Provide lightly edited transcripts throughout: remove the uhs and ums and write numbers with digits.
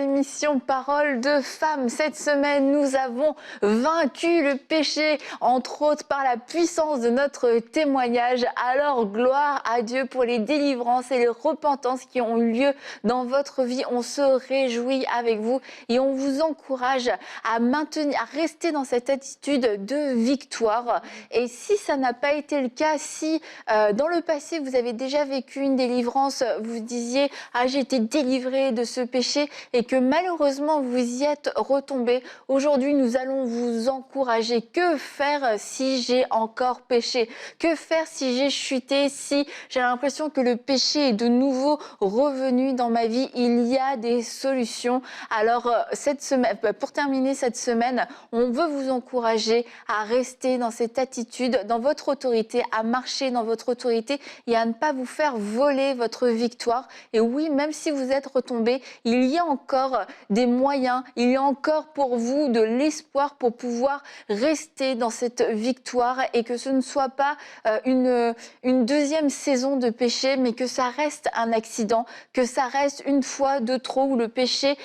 l'émission Parole de femmes. Cette semaine, nous avons vaincu le péché, entre autres par la puissance de notre témoignage. Alors, gloire à Dieu pour les délivrances et les repentances qui ont eu lieu dans votre vie. On se réjouit avec vous et on vous encourage à maintenir, à rester dans cette attitude de victoire. Et si ça n'a pas été le cas, si dans le passé vous avez déjà vécu une délivrance, vous disiez « Ah, j'ai été délivré de ce péché » et que malheureusement vous y êtes retombé. Aujourd'hui, nous allons vous encourager. Que faire si j'ai encore péché? Que faire si j'ai chuté? Si j'ai l'impression que le péché est de nouveau revenu dans ma vie? Il y a des solutions. Alors, cette semaine, pour terminer cette semaine, on veut vous encourager à rester dans cette attitude, dans votre autorité, à marcher dans votre autorité et à ne pas vous faire voler votre victoire. Et oui, même si vous êtes retombé, il y a encore des moyens, il y a encore pour vous de l'espoir pour pouvoir rester dans cette victoire et que ce ne soit pas une deuxième saison de péché, mais que ça reste un accident, que ça reste une fois de trop où le péché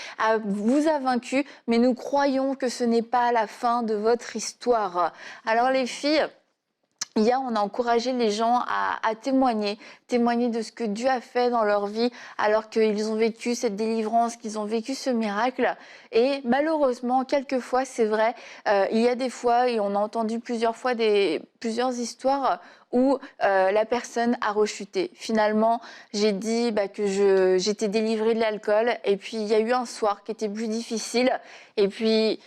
vous a vaincu, mais nous croyons que ce n'est pas la fin de votre histoire. Alors les filles, hier, on a encouragé les gens à témoigner de ce que Dieu a fait dans leur vie alors qu'ils ont vécu cette délivrance, qu'ils ont vécu ce miracle. Et malheureusement, quelquefois, c'est vrai, il y a des fois, et on a entendu plusieurs fois plusieurs histoires où la personne a rechuté. Finalement, j'ai dit que j'étais délivrée de l'alcool et puis il y a eu un soir qui était plus difficile et puis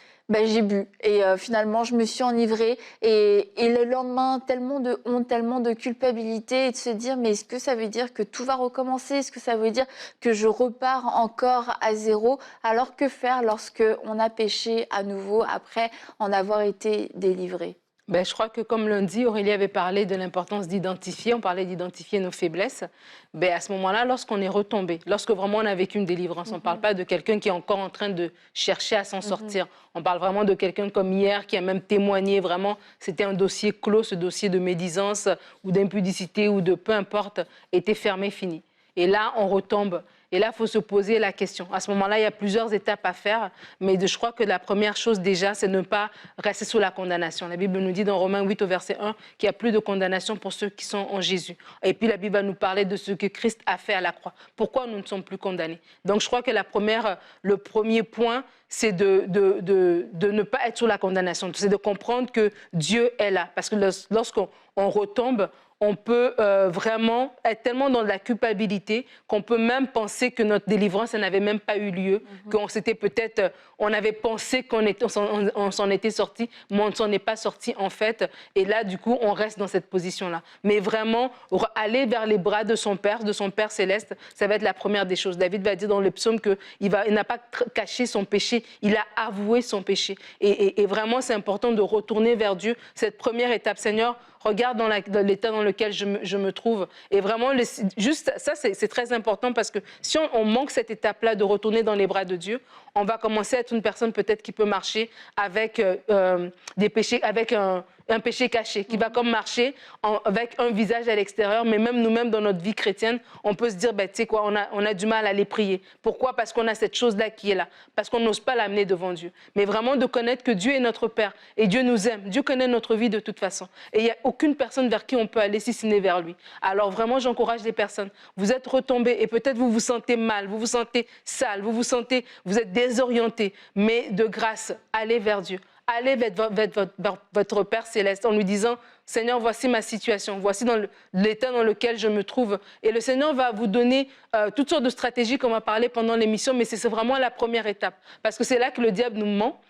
j'ai bu et finalement je me suis enivrée et le lendemain tellement de honte, tellement de culpabilité et de se dire mais est-ce que ça veut dire que tout va recommencer? Est-ce que ça veut dire que je repars encore à zéro? Alors que faire lorsque on a péché à nouveau après en avoir été délivré? Je crois que comme lundi, Aurélie avait parlé de l'importance d'identifier, on parlait d'identifier nos faiblesses. À ce moment-là, lorsqu'on est retombé, lorsque vraiment on a vécu une délivrance, on ne parle pas de quelqu'un qui est encore en train de chercher à s'en sortir. On parle vraiment de quelqu'un comme hier qui a même témoigné vraiment, c'était un dossier clos, ce dossier de médisance ou d'impudicité ou de peu importe, était fermé, fini. Et là, on retombe. Et là, il faut se poser la question. À ce moment-là, il y a plusieurs étapes à faire. Mais je crois que la première chose déjà, c'est de ne pas rester sous la condamnation. La Bible nous dit dans Romains 8 au verset 1 qu'il n'y a plus de condamnation pour ceux qui sont en Jésus. Et puis la Bible va nous parler de ce que Christ a fait à la croix. Pourquoi nous ne sommes plus condamnés? Donc je crois que le premier point, c'est de ne pas être sous la condamnation. C'est de comprendre que Dieu est là. Parce que lorsqu'on retombe, on peut vraiment être tellement dans la culpabilité qu'on peut même penser que notre délivrance n'avait même pas eu lieu, qu'on s'était peut-être, on avait pensé on s'en était sorti, mais on ne s'en est pas sorti en fait. Et là, du coup, on reste dans cette position-là. Mais vraiment, aller vers les bras de son Père céleste, ça va être la première des choses. David va dire dans le psaume qu'il n'a pas caché son péché, il a avoué son péché. Et vraiment, c'est important de retourner vers Dieu. Cette première étape, Seigneur, regarde dans l'état dans lequel je me trouve. Et vraiment, juste ça, c'est très important parce que si on manque cette étape-là de retourner dans les bras de Dieu, on va commencer à être une personne peut-être qui peut marcher avec des péchés, avec un péché caché, qui va comme marcher avec un visage à l'extérieur, mais même nous-mêmes dans notre vie chrétienne, on peut se dire, tu sais quoi, on a du mal à aller prier. Pourquoi? Parce qu'on a cette chose-là qui est là, parce qu'on n'ose pas l'amener devant Dieu. Mais vraiment de connaître que Dieu est notre Père et Dieu nous aime. Dieu connaît notre vie de toute façon. Et il n'y a aucune personne vers qui on peut aller si ce n'est vers lui. Alors vraiment, j'encourage les personnes. Vous êtes retombés et peut-être vous vous sentez mal, vous vous sentez sale, vous êtes désorienté, mais de grâce, allez vers Dieu. Allez vers votre Père céleste en lui disant « Seigneur, voici ma situation, voici l'état dans lequel je me trouve. » Et le Seigneur va vous donner toutes sortes de stratégies qu'on va parler pendant l'émission, mais c'est vraiment la première étape. Parce que c'est là que le diable nous ment,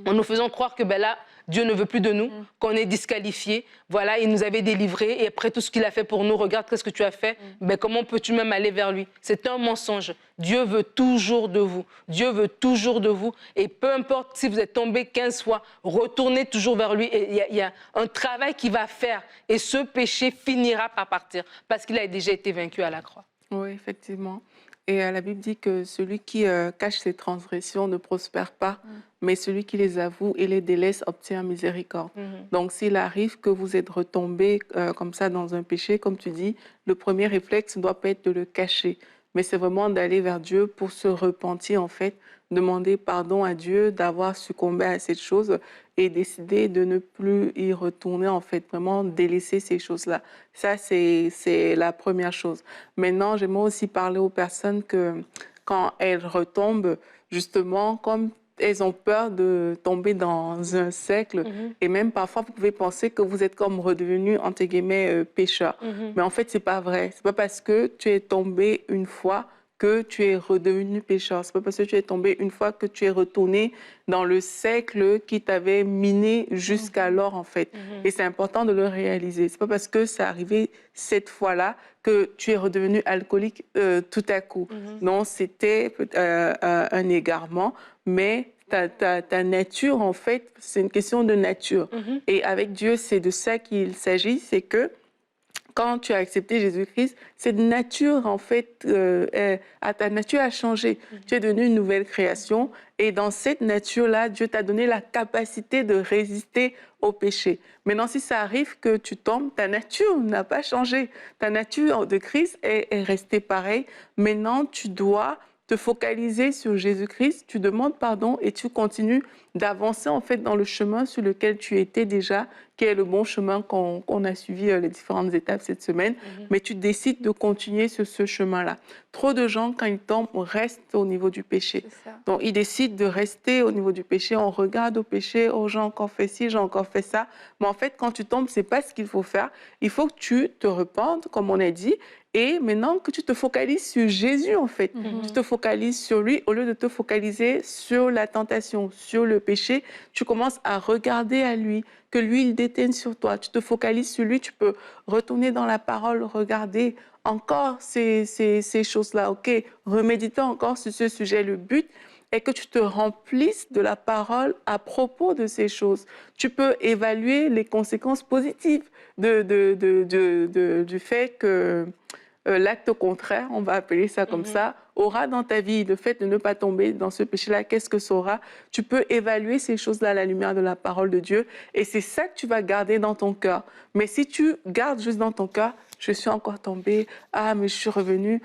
en nous faisant croire que là, Dieu ne veut plus de nous, qu'on est disqualifié. Voilà, il nous avait délivrés et après tout ce qu'il a fait pour nous, regarde ce que tu as fait. Comment peux-tu même aller vers lui? C'est un mensonge. Dieu veut toujours de vous. Dieu veut toujours de vous. Et peu importe si vous êtes tombé 15 fois, retournez toujours vers lui. Et il y a un travail qu'il va faire. Et ce péché finira par partir parce qu'il a déjà été vaincu à la croix. Oui, effectivement. Et la Bible dit que celui qui cache ses transgressions ne prospère pas, mais celui qui les avoue et les délaisse obtient miséricorde. Donc, s'il arrive que vous êtes retombé comme ça dans un péché, comme tu dis, le premier réflexe ne doit pas être de le cacher, mais c'est vraiment d'aller vers Dieu pour se repentir, en fait, demander pardon à Dieu d'avoir succombé à cette chose et décider de ne plus y retourner, en fait, vraiment délaisser ces choses-là. Ça, c'est la première chose. Maintenant, j'aimerais aussi parler aux personnes que quand elles retombent, justement, comme elles ont peur de tomber dans un cercle, et même parfois, vous pouvez penser que vous êtes comme redevenu, entre guillemets, pécheur. Mais en fait, c'est pas vrai. C'est pas parce que tu es tombé une fois que tu es redevenu pécheur. C'est pas parce que tu es tombé une fois que tu es retourné dans le cercle qui t'avait miné jusqu'alors, en fait. Et c'est important de le réaliser. C'est pas parce que c'est arrivé cette fois-là que tu es redevenu alcoolique tout à coup. Non, c'était un égarement, mais ta nature, en fait, c'est une question de nature. Et avec Dieu, c'est de ça qu'il s'agit, c'est que quand tu as accepté Jésus-Christ, cette nature, en fait, ta nature a changé. Tu es devenu une nouvelle création. Et dans cette nature-là, Dieu t'a donné la capacité de résister au péché. Maintenant, si ça arrive que tu tombes, ta nature n'a pas changé. Ta nature de Christ est restée pareille. Maintenant, tu dois te focaliser sur Jésus-Christ, tu demandes pardon et tu continues d'avancer en fait dans le chemin sur lequel tu étais déjà, qui est le bon chemin qu'on a suivi les différentes étapes cette semaine, mais tu décides de continuer sur ce chemin-là. Trop de gens, quand ils tombent, restent au niveau du péché. Donc, ils décident de rester au niveau du péché. On regarde au péché, oh, j'ai encore fait ci, j'ai encore fait ça. Mais en fait, quand tu tombes, c'est pas ce qu'il faut faire. Il faut que tu te repentes, comme on a dit, et maintenant que tu te focalises sur Jésus, en fait. Tu te focalises sur lui au lieu de te focaliser sur la tentation, sur le péché. Tu commences à regarder à lui, que lui, il déteigne sur toi. Tu te focalises sur lui, tu peux retourner dans la parole, regarder encore ces choses-là. OK, reméditer encore sur ce sujet. Le but est que tu te remplisses de la parole à propos de ces choses. Tu peux évaluer les conséquences positives du fait que l'acte contraire, on va appeler ça comme ça, aura dans ta vie, le fait de ne pas tomber dans ce péché-là, qu'est-ce que ça aura? Tu peux évaluer ces choses-là à la lumière de la parole de Dieu et c'est ça que tu vas garder dans ton cœur. Mais si tu gardes juste dans ton cœur, je suis encore tombée, ah mais je suis revenue.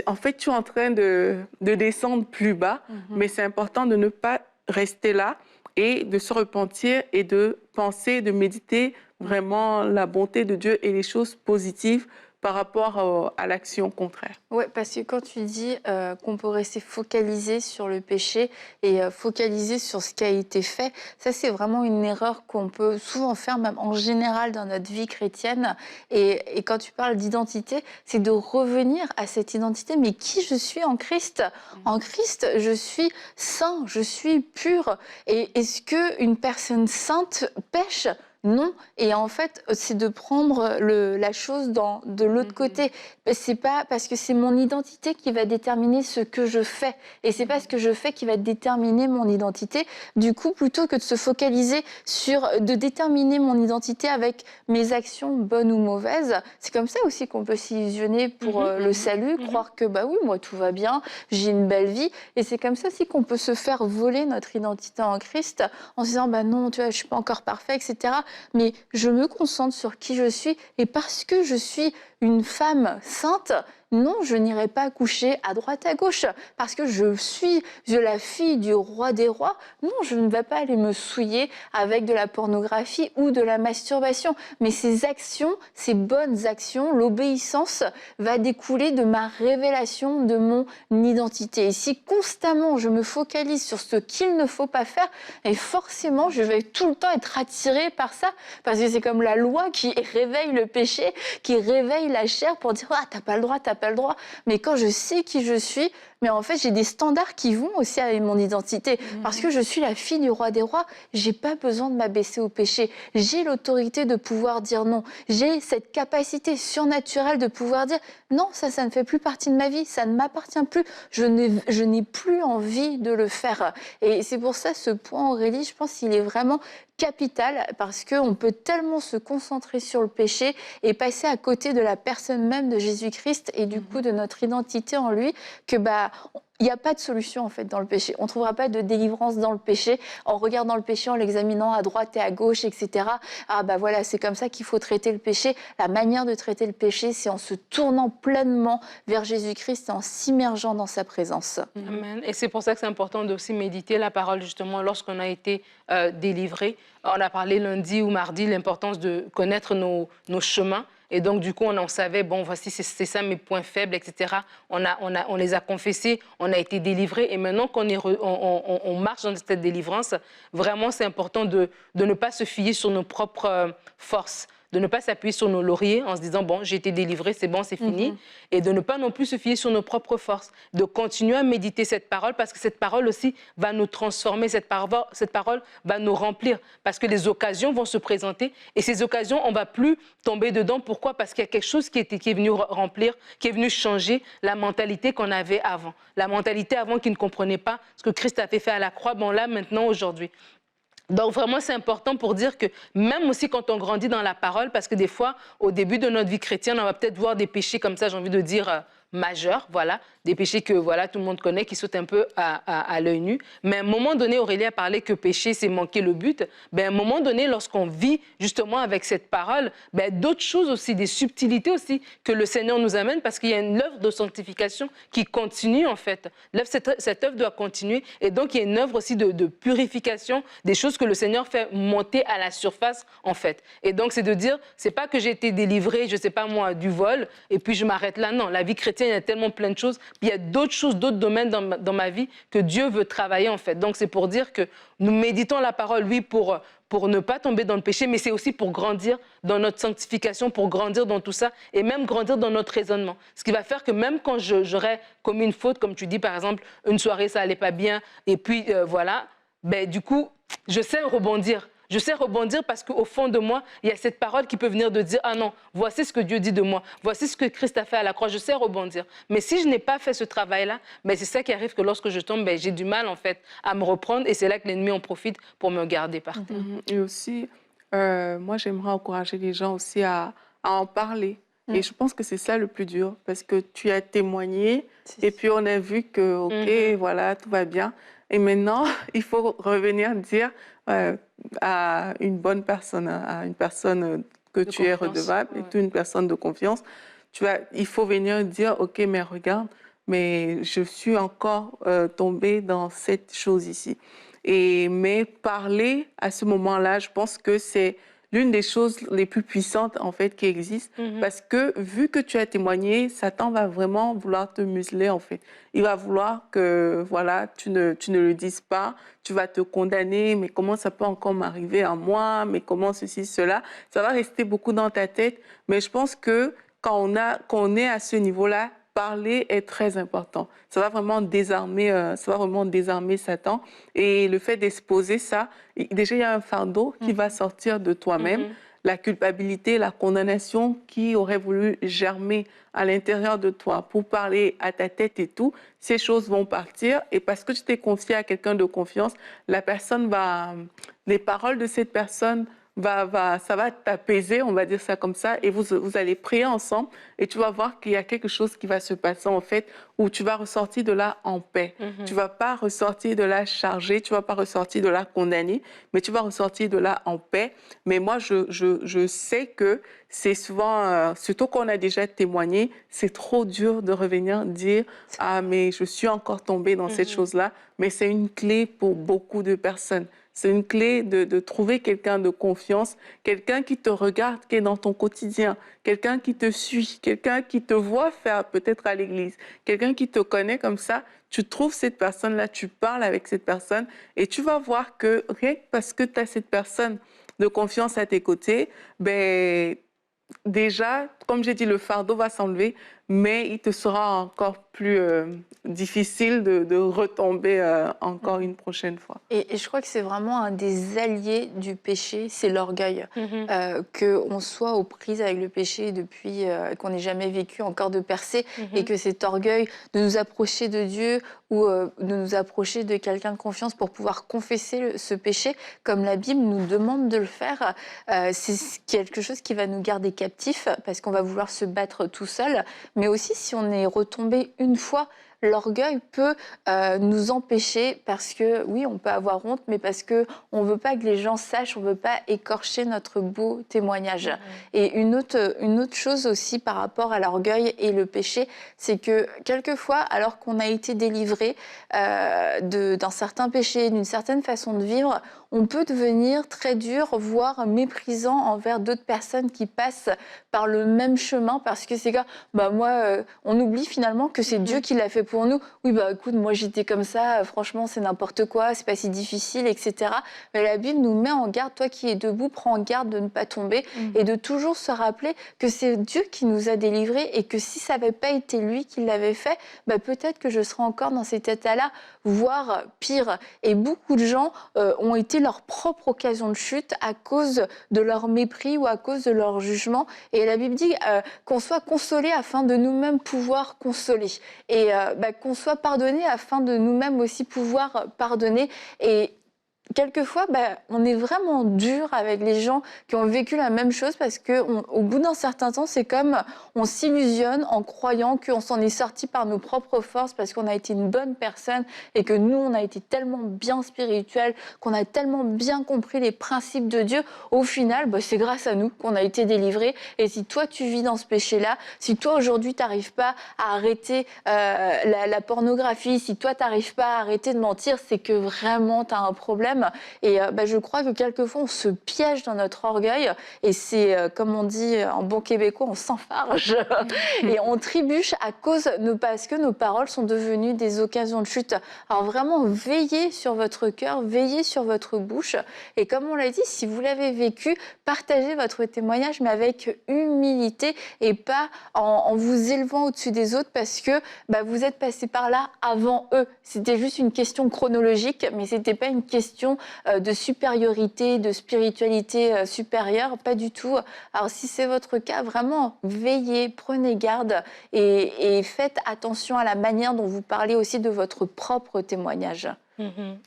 En fait, tu es en train de descendre plus bas, mais c'est important de ne pas rester là et de se repentir et de penser, de méditer vraiment la bonté de Dieu et les choses positives par rapport à l'action contraire. Oui, parce que quand tu dis qu'on peut rester focalisé sur le péché et focalisé sur ce qui a été fait, ça c'est vraiment une erreur qu'on peut souvent faire, même en général dans notre vie chrétienne. Et quand tu parles d'identité, c'est de revenir à cette identité. Mais qui je suis en Christ? En Christ, je suis saint, je suis pur. Et est-ce qu'une personne sainte pêche? Non, et en fait, c'est de prendre la chose de l'autre côté. C'est pas parce que c'est mon identité qui va déterminer ce que je fais, et c'est pas ce que je fais qui va déterminer mon identité. Du coup, plutôt que de se focaliser de déterminer mon identité avec mes actions bonnes ou mauvaises, c'est comme ça aussi qu'on peut s'illusionner pour le salut, croire que bah oui, moi tout va bien, j'ai une belle vie, et c'est comme ça aussi qu'on peut se faire voler notre identité en Christ en se disant bah non, tu vois, je suis pas encore parfait, etc. Mais je me concentre sur qui je suis et parce que je suis une femme sainte, non, je n'irai pas coucher à droite à gauche parce que je suis la fille du roi des rois. Non, je ne vais pas aller me souiller avec de la pornographie ou de la masturbation. Mais ces actions, ces bonnes actions, l'obéissance va découler de ma révélation de mon identité. Et si constamment je me focalise sur ce qu'il ne faut pas faire, et forcément je vais tout le temps être attirée par ça parce que c'est comme la loi qui réveille le péché, qui réveille la chair pour dire « Ah, t'as pas le droit, t'as pas le droit ». Mais quand je sais qui je suis, mais en fait, j'ai des standards qui vont aussi avec mon identité. Parce que je suis la fille du roi des rois, j'ai pas besoin de m'abaisser au péché. J'ai l'autorité de pouvoir dire non. J'ai cette capacité surnaturelle de pouvoir dire non, ça ne fait plus partie de ma vie, ça ne m'appartient plus. Je n'ai plus envie de le faire. Et c'est pour ça, ce point, Aurélie, je pense qu'il est vraiment capital parce qu'on peut tellement se concentrer sur le péché et passer à côté de la personne même de Jésus-Christ et du coup de notre identité en lui que il n'y a pas de solution en fait dans le péché. On ne trouvera pas de délivrance dans le péché en regardant le péché, en l'examinant à droite et à gauche, etc. Ah bah voilà, c'est comme ça qu'il faut traiter le péché. La manière de traiter le péché, c'est en se tournant pleinement vers Jésus-Christ et en s'immergeant dans sa présence. Amen. Et c'est pour ça que c'est important d'aussi méditer la parole, justement, lorsqu'on a été délivré. On a parlé lundi ou mardi l'importance de connaître nos chemins. Et donc, du coup, on savait, bon, voici, c'est ça mes points faibles, etc. On les a confessés, on a été délivrés. Et maintenant on marche dans cette délivrance, vraiment, c'est important de ne pas se fier sur nos propres forces, de ne pas s'appuyer sur nos lauriers en se disant, bon, j'ai été délivré, c'est bon, c'est fini. Et de ne pas non plus se fier sur nos propres forces, de continuer à méditer cette parole parce que cette parole aussi va nous transformer, cette parole va nous remplir parce que les occasions vont se présenter et ces occasions, on ne va plus tomber dedans. Pourquoi? Parce qu'il y a quelque chose qui est venu remplir, qui est venu changer la mentalité qu'on avait avant. La mentalité avant qui ne comprenait pas ce que Christ avait fait à la croix, bon là, maintenant, aujourd'hui. Donc vraiment, c'est important pour dire que même aussi quand on grandit dans la parole, parce que des fois, au début de notre vie chrétienne, on va peut-être voir des péchés comme ça, j'ai envie de dire majeurs, voilà, des péchés que voilà, tout le monde connaît, qui sautent un peu à l'œil nu. Mais à un moment donné, Aurélie a parlé que péché, c'est manquer le but. Ben, à un moment donné, lorsqu'on vit justement avec cette parole, ben, d'autres choses aussi, des subtilités aussi que le Seigneur nous amène, parce qu'il y a une œuvre de sanctification qui continue en fait. Cette œuvre doit continuer et donc il y a une œuvre aussi de purification, des choses que le Seigneur fait monter à la surface en fait. Et donc c'est de dire, c'est pas que j'ai été délivré, je sais pas moi, du vol et puis je m'arrête là. Non, la vie chrétienne, il y a tellement plein de choses. Puis il y a d'autres choses, d'autres domaines dans ma vie que Dieu veut travailler en fait. Donc c'est pour dire que nous méditons la parole, oui, pour ne pas tomber dans le péché, mais c'est aussi pour grandir dans notre sanctification, pour grandir dans tout ça et même grandir dans notre raisonnement. Ce qui va faire que même quand j'aurais commis une faute, comme tu dis par exemple, une soirée ça allait pas bien et puis voilà, ben du coup, je sais rebondir. Je sais rebondir parce qu'au fond de moi, il y a cette parole qui peut venir de dire « Ah non, voici ce que Dieu dit de moi. Voici ce que Christ a fait à la croix. » Je sais rebondir. Mais si je n'ai pas fait ce travail-là, ben c'est ça qui arrive que lorsque je tombe, ben j'ai du mal en fait à me reprendre et c'est là que l'ennemi en profite pour me garder par terre. Et aussi, moi, j'aimerais encourager les gens aussi à en parler. Et je pense que c'est ça le plus dur parce que tu as témoigné et puis on a vu que, OK, voilà, tout va bien. Et maintenant, il faut revenir dire à une bonne personne, à une personne que tu es redevable, et une personne de confiance, il faut venir dire, OK, mais regarde, mais je suis encore tombée dans cette chose ici. Mais parler à ce moment-là, je pense que c'est l'une des choses les plus puissantes en fait qui existent parce que vu que tu as témoigné, Satan va vraiment vouloir te museler en fait. Il va vouloir que voilà, tu ne le dises pas, tu vas te condamner, mais comment ça peut encore m'arriver à moi, mais comment ceci, cela. Ça va rester beaucoup dans ta tête, mais je pense que quand on est à ce niveau-là, parler est très important. Ça va vraiment désarmer Satan. Et le fait d'exposer ça, déjà, il y a un fardeau qui va sortir de toi-même. La culpabilité, la condamnation qui aurait voulu germer à l'intérieur de toi pour parler à ta tête et tout, ces choses vont partir. Et parce que tu t'es confié à quelqu'un de confiance, les paroles de cette personne ça va t'apaiser, on va dire ça comme ça, et vous allez prier ensemble, et tu vas voir qu'il y a quelque chose qui va se passer en fait, où tu vas ressortir de là en paix. Tu vas pas ressortir de là chargé, tu vas pas ressortir de là condamné, mais tu vas ressortir de là en paix. Mais moi, je sais que c'est souvent, surtout qu'on a déjà témoigné, c'est trop dur de revenir dire « Ah, mais je suis encore tombée dans cette chose-là », mais c'est une clé pour beaucoup de personnes. C'est une clé de trouver quelqu'un de confiance, quelqu'un qui te regarde, qui est dans ton quotidien, quelqu'un qui te suit, quelqu'un qui te voit faire peut-être à l'église, quelqu'un qui te connaît comme ça. Tu trouves cette personne-là, tu parles avec cette personne et tu vas voir que rien que parce que tu as cette personne de confiance à tes côtés, ben, déjà, comme j'ai dit, le fardeau va s'enlever, mais il te sera encore plus difficile de retomber encore une prochaine fois. Et je crois que c'est vraiment un des alliés du péché, c'est l'orgueil. Qu'on soit aux prises avec le péché depuis qu'on n'ait jamais vécu encore de percée, et que cet orgueil de nous approcher de Dieu ou de nous approcher de quelqu'un de confiance pour pouvoir confesser ce péché, comme la Bible nous demande de le faire, c'est quelque chose qui va nous garder captifs, parce qu'on va vouloir se battre tout seul. Mais aussi, si on est retombé une fois, l'orgueil peut nous empêcher parce que, oui, on peut avoir honte, mais parce qu'on ne veut pas que les gens sachent, on ne veut pas écorcher notre beau témoignage. Et une autre chose aussi par rapport à l'orgueil et le péché, c'est que quelquefois, alors qu'on a été délivré d'un certain péché, d'une certaine façon de vivre, on peut devenir très dur, voire méprisant envers d'autres personnes qui passent par le même chemin, parce que c'est comme, on oublie finalement que c'est Dieu qui l'a fait pour nous. Oui, écoute, moi j'étais comme ça, franchement c'est n'importe quoi, c'est pas si difficile, etc. Mais la Bible nous met en garde, toi qui es debout, prends garde de ne pas tomber et de toujours se rappeler que c'est Dieu qui nous a délivrés et que si ça n'avait pas été lui qui l'avait fait, peut-être que je serais encore dans cet état-là, voire pire. Et beaucoup de gens ont été leur propre occasion de chute à cause de leur mépris ou à cause de leur jugement. Et la Bible dit qu'on soit consolé afin de nous-mêmes pouvoir consoler. Et qu'on soit pardonné afin de nous-mêmes aussi pouvoir pardonner. Et quelquefois, on est vraiment dur avec les gens qui ont vécu la même chose parce qu'au bout d'un certain temps, c'est comme on s'illusionne en croyant qu'on s'en est sorti par nos propres forces parce qu'on a été une bonne personne et que nous, on a été tellement bien spirituels, qu'on a tellement bien compris les principes de Dieu. Au final, c'est grâce à nous qu'on a été délivrés. Et si toi, tu vis dans ce péché-là, si toi, aujourd'hui, tu n'arrives pas à arrêter la pornographie, si toi, tu n'arrives pas à arrêter de mentir, c'est que vraiment, tu as un problème. Et je crois que quelquefois, on se piège dans notre orgueil et c'est, comme on dit en bon québécois, on s'enfarge et on trébuche parce que nos paroles sont devenues des occasions de chute. Alors vraiment, veillez sur votre cœur, veillez sur votre bouche. Et comme on l'a dit, si vous l'avez vécu, partagez votre témoignage, mais avec humilité et pas en vous élevant au-dessus des autres parce que vous êtes passé par là avant eux. C'était juste une question chronologique, mais c'était pas une question de supériorité, de spiritualité supérieure, pas du tout. Alors si c'est votre cas, vraiment veillez, prenez garde et faites attention à la manière dont vous parlez aussi de votre propre témoignage.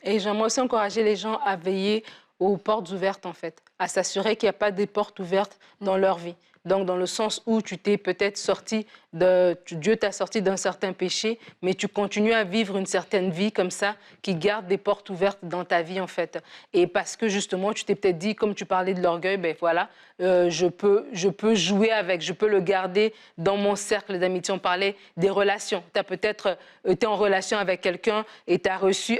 Et j'aimerais aussi encourager les gens à veiller aux portes ouvertes en fait, à s'assurer qu'il n'y a pas des portes ouvertes dans leur vie. Donc, dans le sens où tu t'es peut-être sorti Dieu t'a sorti d'un certain péché, mais tu continues à vivre une certaine vie comme ça, qui garde des portes ouvertes dans ta vie, en fait. Et parce que, justement, tu t'es peut-être dit, comme tu parlais de l'orgueil, je peux jouer avec, je peux le garder dans mon cercle d'amitié. On parlait des relations. Tu as peut-être été en relation avec quelqu'un et tu as réussi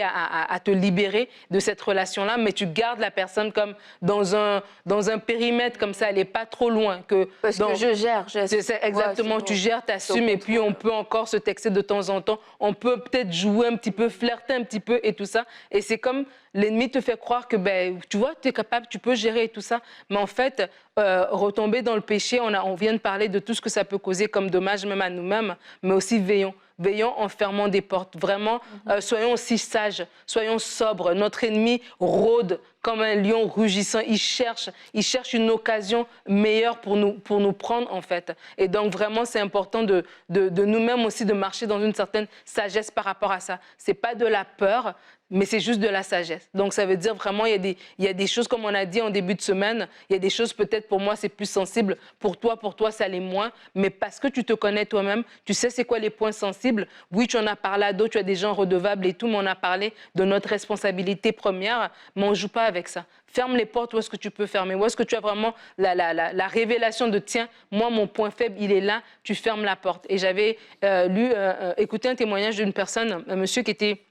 à te libérer de cette relation-là, mais tu gardes la personne comme dans un périmètre comme ça, elle n'est pas trop loin. Parce que je gère. Exactement, ouais, tu gères, tu assumes, et puis on peut encore se texter de temps en temps. On peut peut-être jouer un petit peu, flirter un petit peu et tout ça. Et c'est comme l'ennemi te fait croire que, tu vois, tu es capable, tu peux gérer et tout ça. Mais en fait, retomber dans le péché, on vient de parler de tout ce que ça peut causer comme dommage, même à nous-mêmes, mais aussi veillons. Veillons en fermant des portes. Vraiment, soyons aussi sages, soyons sobres. Notre ennemi rôde comme un lion rugissant. Il cherche une occasion meilleure pour nous prendre, en fait. Et donc, vraiment, c'est important de nous-mêmes aussi de marcher dans une certaine sagesse par rapport à ça. Ce n'est pas de la peur, mais c'est juste de la sagesse. Donc, ça veut dire vraiment, il y a des choses, comme on a dit en début de semaine, il y a des choses, peut-être pour moi, c'est plus sensible. Pour toi, ça l'est moins. Mais parce que tu te connais toi-même, tu sais c'est quoi les points sensibles. Oui, tu en as parlé à d'autres, tu as des gens redevables et tout, mais on a parlé de notre responsabilité première, mais on ne joue pas avec ça. Ferme les portes où est-ce que tu peux fermer. Où est-ce que tu as vraiment la révélation de, tiens, moi, mon point faible, il est là, tu fermes la porte. Et j'avais écouté un témoignage d'une personne, un monsieur qui était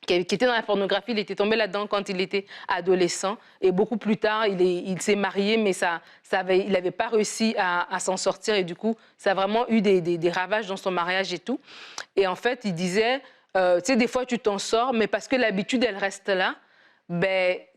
dans la pornographie, il était tombé là-dedans quand il était adolescent. Et beaucoup plus tard, il s'est marié, mais il n'avait pas réussi à s'en sortir. Et du coup, ça a vraiment eu des ravages dans son mariage et tout. Et en fait, il disait, tu sais, des fois, tu t'en sors, mais parce que l'habitude, elle reste là,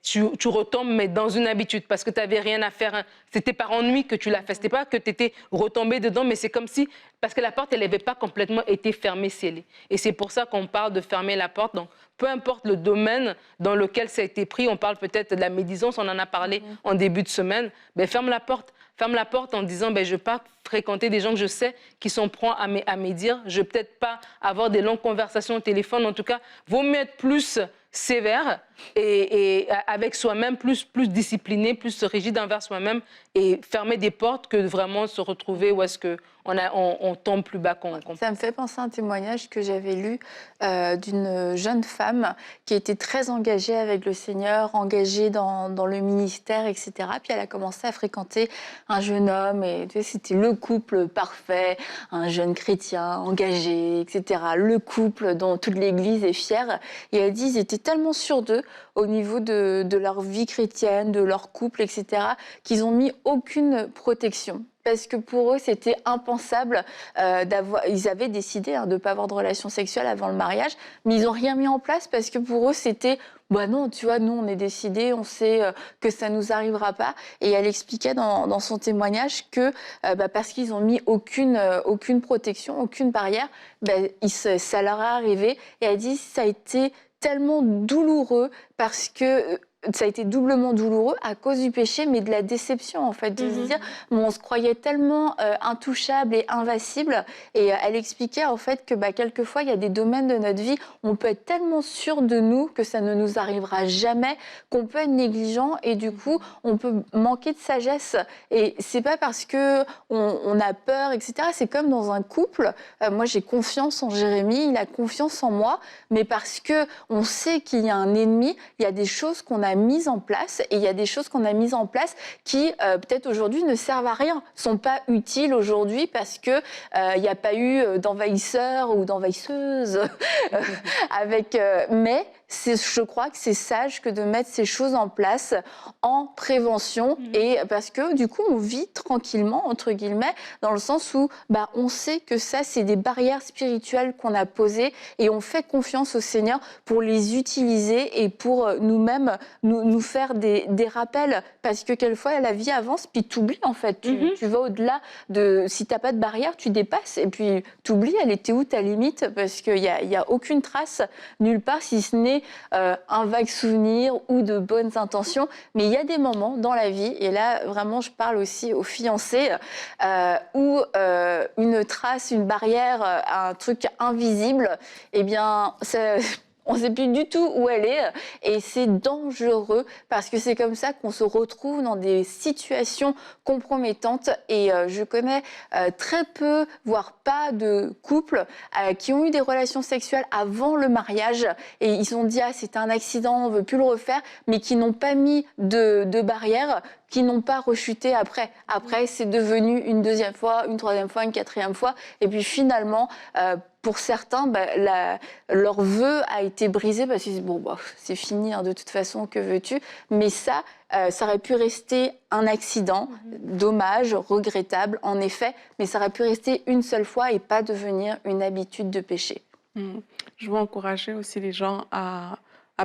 tu retombes, mais dans une habitude, parce que tu n'avais rien à faire. C'était par ennui que tu l'as fait. Ce n'était pas que tu étais retombé dedans, mais c'est comme si, parce que la porte, elle n'avait pas complètement été fermée, scellée. Et c'est pour ça qu'on parle de fermer la porte. Donc, peu importe le domaine dans lequel ça a été pris, on parle peut-être de la médisance, on en a parlé en début de semaine, ferme la porte. Ferme la porte en disant, je ne vais pas fréquenter des gens que je sais qui sont prompts à médire. Je ne vais peut-être pas avoir des longues conversations au téléphone. En tout cas, vaut mieux être plus sévère et avec soi-même, plus discipliné, plus rigide envers soi-même et fermer des portes que vraiment se retrouver où est-ce qu'on tombe plus bas qu'on... Ça me fait penser à un témoignage que j'avais lu d'une jeune femme qui était très engagée avec le Seigneur, engagée dans le ministère, etc. Puis elle a commencé à fréquenter un jeune homme et tu sais, c'était le couple parfait, un jeune chrétien engagé, etc. Le couple dont toute l'Église est fière. Et elle dit qu'ils étaient tellement sûrs d'eux au niveau de leur vie chrétienne, de leur couple, etc., qu'ils ont mis aucune protection. Parce que pour eux, c'était impensable d'avoir... Ils avaient décidé de ne pas avoir de relation sexuelle avant le mariage, mais ils n'ont rien mis en place parce que pour eux, c'était... Bah non, tu vois, nous, on est décidés, on sait que ça ne nous arrivera pas. Et elle expliquait dans son témoignage que parce qu'ils n'ont mis aucune protection, aucune barrière, ça leur est arrivé. Et elle dit ça a été tellement douloureux parce que... Ça a été doublement douloureux à cause du péché, mais de la déception, en fait, de se dire, on se croyait tellement intouchable et invincible. Et elle expliquait, en fait, que quelquefois, il y a des domaines de notre vie, on peut être tellement sûr de nous que ça ne nous arrivera jamais, qu'on peut être négligent et du coup, on peut manquer de sagesse. Et c'est pas parce que on a peur, etc. C'est comme dans un couple. Moi, j'ai confiance en Jérémy, il a confiance en moi, mais parce que on sait qu'il y a un ennemi, il y a des choses qu'on a mises en place et il y a des choses qu'on a mises en place qui peut-être aujourd'hui ne servent à rien, sont pas utiles aujourd'hui parce que il n'y a pas eu d'envahisseurs ou d'envahisseuses avec mais je crois que c'est sage que de mettre ces choses en place en prévention et parce que du coup on vit tranquillement entre guillemets dans le sens où on sait que ça c'est des barrières spirituelles qu'on a posées et on fait confiance au Seigneur pour les utiliser et pour nous-mêmes nous faire des rappels parce que quelquefois la vie avance puis t'oublies en fait tu vas au-delà de si t'as pas de barrière tu dépasses et puis t'oublies elle était où ta limite parce qu'il y a aucune trace nulle part si ce n'est un vague souvenir ou de bonnes intentions. Mais il y a des moments dans la vie, et là, vraiment, je parle aussi aux fiancés, où une trace, une barrière, un truc invisible, eh bien, on ne sait plus du tout où elle est et c'est dangereux parce que c'est comme ça qu'on se retrouve dans des situations compromettantes et je connais très peu, voire pas de couples qui ont eu des relations sexuelles avant le mariage et ils se sont dit c'est un accident, on ne veut plus le refaire, mais qui n'ont pas mis de barrière, qui n'ont pas rechuté après. Après, c'est devenu une deuxième fois, une troisième fois, une quatrième fois et puis finalement... pour certains, leur vœu a été brisé parce qu'ils disent c'est fini de toute façon, que veux-tu ? Mais ça aurait pu rester un accident, dommage, regrettable en effet, mais ça aurait pu rester une seule fois et pas devenir une habitude de péché. Je veux encourager aussi les gens à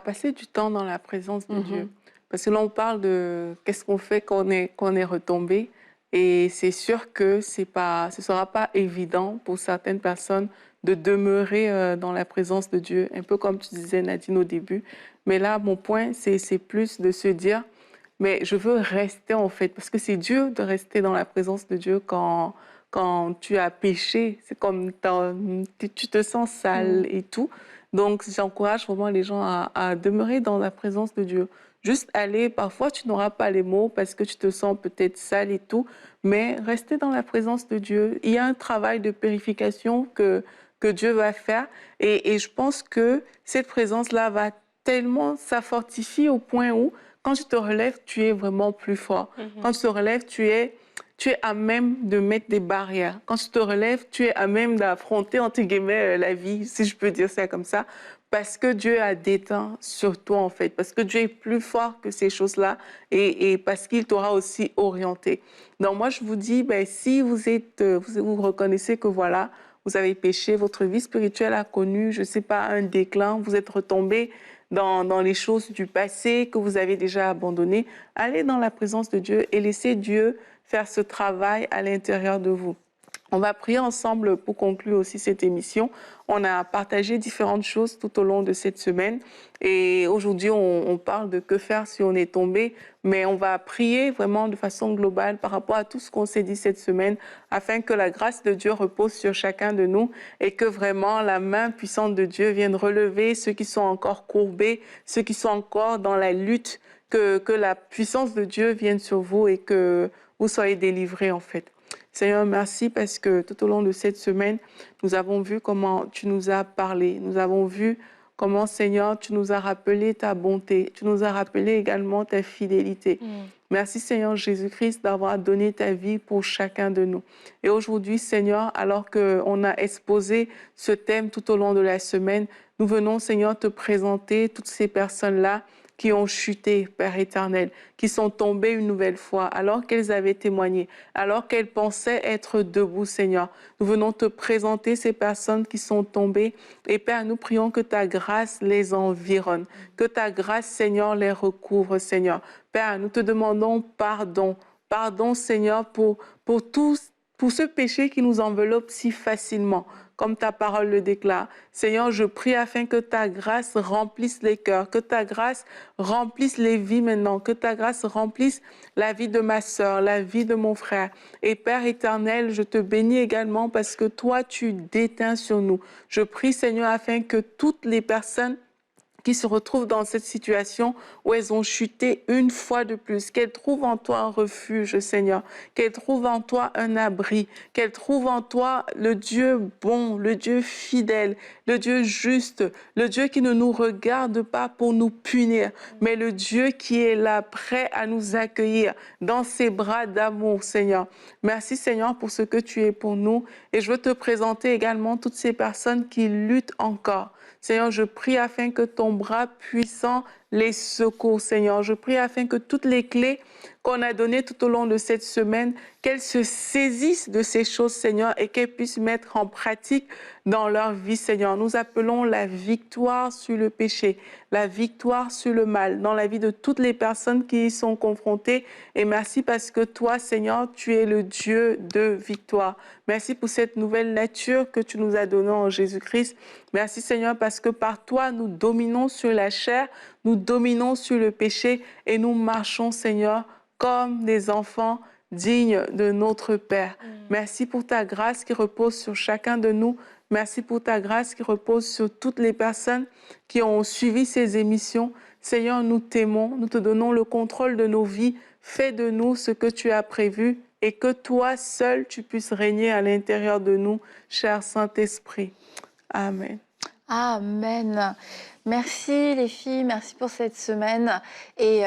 passer du temps dans la présence de Dieu. Parce que là, on parle de qu'est-ce qu'on fait quand on est retombé. Et c'est sûr que ce ne sera pas évident pour certaines personnes de demeurer dans la présence de Dieu, un peu comme tu disais, Nadine, au début. Mais là, mon point, c'est plus de se dire, mais je veux rester en fait, parce que c'est dur de rester dans la présence de Dieu quand tu as péché. C'est comme tu te sens sale et tout. Donc, j'encourage vraiment les gens à demeurer dans la présence de Dieu. Juste aller, parfois tu n'auras pas les mots parce que tu te sens peut-être sale et tout, mais rester dans la présence de Dieu. Il y a un travail de purification que Dieu va faire et je pense que cette présence-là va tellement, ça fortifie au point où quand tu te relèves, tu es vraiment plus fort. Quand tu te relèves, tu es à même de mettre des barrières. Quand tu te relèves, tu es à même d'affronter, entre guillemets, la vie, si je peux dire ça comme ça, parce que Dieu a déteint sur toi, en fait, parce que Dieu est plus fort que ces choses-là et parce qu'il t'aura aussi orienté. Donc, moi, je vous dis, si vous reconnaissez que, voilà, vous avez péché, votre vie spirituelle a connu, je ne sais pas, un déclin, vous êtes retombé dans les choses du passé que vous avez déjà abandonnées, allez dans la présence de Dieu et laissez Dieu faire ce travail à l'intérieur de vous. On va prier ensemble pour conclure aussi cette émission. On a partagé différentes choses tout au long de cette semaine. Et aujourd'hui, on parle de que faire si on est tombé. Mais on va prier vraiment de façon globale par rapport à tout ce qu'on s'est dit cette semaine, afin que la grâce de Dieu repose sur chacun de nous et que vraiment la main puissante de Dieu vienne relever ceux qui sont encore courbés, ceux qui sont encore dans la lutte, que la puissance de Dieu vienne sur vous et que vous soyez délivrés en fait. Seigneur, merci parce que tout au long de cette semaine, nous avons vu comment tu nous as parlé. Nous avons vu comment, Seigneur, tu nous as rappelé ta bonté. Tu nous as rappelé également ta fidélité. Merci, Seigneur Jésus-Christ, d'avoir donné ta vie pour chacun de nous. Et aujourd'hui, Seigneur, alors qu'on a exposé ce thème tout au long de la semaine, nous venons, Seigneur, te présenter toutes ces personnes-là qui ont chuté, Père éternel, qui sont tombées une nouvelle fois, alors qu'elles avaient témoigné, alors qu'elles pensaient être debout, Seigneur. Nous venons te présenter ces personnes qui sont tombées. Et Père, nous prions que ta grâce les environne, que ta grâce, Seigneur, les recouvre, Seigneur. Père, nous te demandons pardon. Pardon, Seigneur, pour ce péché qui nous enveloppe si facilement, comme ta parole le déclare. Seigneur, je prie afin que ta grâce remplisse les cœurs, que ta grâce remplisse les vies maintenant, que ta grâce remplisse la vie de ma sœur, la vie de mon frère. Et Père éternel, je te bénis également parce que toi, tu déteins sur nous. Je prie, Seigneur, afin que toutes les personnes qui se retrouvent dans cette situation où elles ont chuté une fois de plus, qu'elles trouvent en toi un refuge, Seigneur, qu'elles trouvent en toi un abri, qu'elles trouvent en toi le Dieu bon, le Dieu fidèle, le Dieu juste, le Dieu qui ne nous regarde pas pour nous punir, mais le Dieu qui est là, prêt à nous accueillir dans ses bras d'amour, Seigneur. Merci, Seigneur, pour ce que tu es pour nous. Et je veux te présenter également toutes ces personnes qui luttent encore. Seigneur, je prie afin que ton bras puissant les secours, Seigneur. Je prie afin que toutes les clés qu'on a données tout au long de cette semaine, qu'elles se saisissent de ces choses, Seigneur, et qu'elles puissent mettre en pratique dans leur vie, Seigneur. Nous appelons la victoire sur le péché, la victoire sur le mal, dans la vie de toutes les personnes qui y sont confrontées. Et merci parce que toi, Seigneur, tu es le Dieu de victoire. Merci pour cette nouvelle nature que tu nous as donnée en Jésus-Christ. Merci, Seigneur, parce que par toi, nous dominons sur la chair, nous dominons sur le péché et nous marchons, Seigneur, comme des enfants dignes de notre Père. Merci pour ta grâce qui repose sur chacun de nous. Merci pour ta grâce qui repose sur toutes les personnes qui ont suivi ces émissions. Seigneur, nous t'aimons, nous te donnons le contrôle de nos vies. Fais de nous ce que tu as prévu et que toi seul, tu puisses régner à l'intérieur de nous, cher Saint-Esprit. Amen. Amen. Merci les filles, merci pour cette semaine et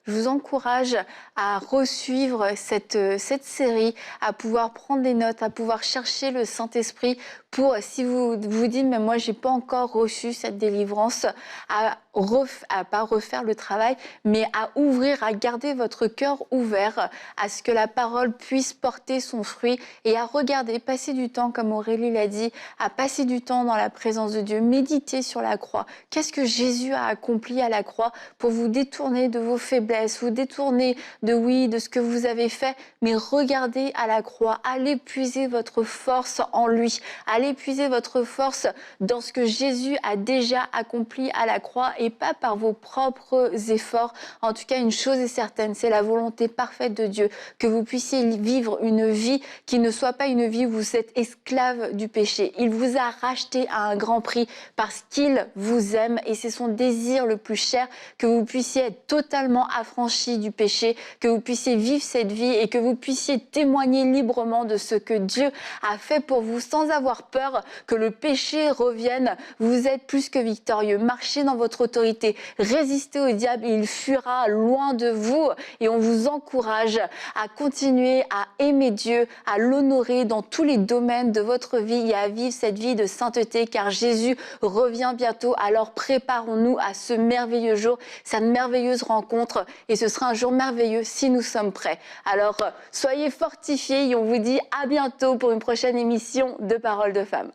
je vous encourage à resuivre cette série, à pouvoir prendre des notes, à pouvoir chercher le Saint-Esprit pour, si vous vous dites, mais moi j'ai pas encore reçu cette délivrance, à pas refaire le travail, mais à ouvrir, à garder votre cœur ouvert, à ce que la parole puisse porter son fruit et à regarder, passer du temps, comme Aurélie l'a dit, à passer du temps dans la présence de Dieu, méditer sur la croix. Qu'est-ce que Jésus a accompli à la croix pour vous détourner de vos faiblesses, vous détourner de ce que vous avez fait, mais regardez à la croix, allez puiser votre force en lui, allez puiser votre force dans ce que Jésus a déjà accompli à la croix et pas par vos propres efforts. En tout cas, une chose est certaine, c'est la volonté parfaite de Dieu, que vous puissiez vivre une vie qui ne soit pas une vie où vous êtes esclave du péché. Il vous a racheté à un grand prix parce qu'il vous aime et c'est son désir le plus cher que vous puissiez être totalement affranchi du péché, que vous puissiez vivre cette vie et que vous puissiez témoigner librement de ce que Dieu a fait pour vous sans avoir peur que le péché revienne. Vous êtes plus que victorieux. Marchez dans votre autorité, résistez au diable et il fuira loin de vous. Et on vous encourage à continuer à aimer Dieu, à l'honorer dans tous les domaines de votre vie et à vivre cette vie de sainteté car Jésus revient bientôt. Alors préparons-nous à ce merveilleux jour, cette merveilleuse rencontre et ce sera un jour merveilleux si nous sommes prêts. Alors soyez fortifiés et on vous dit à bientôt pour une prochaine émission de Paroles de Femmes.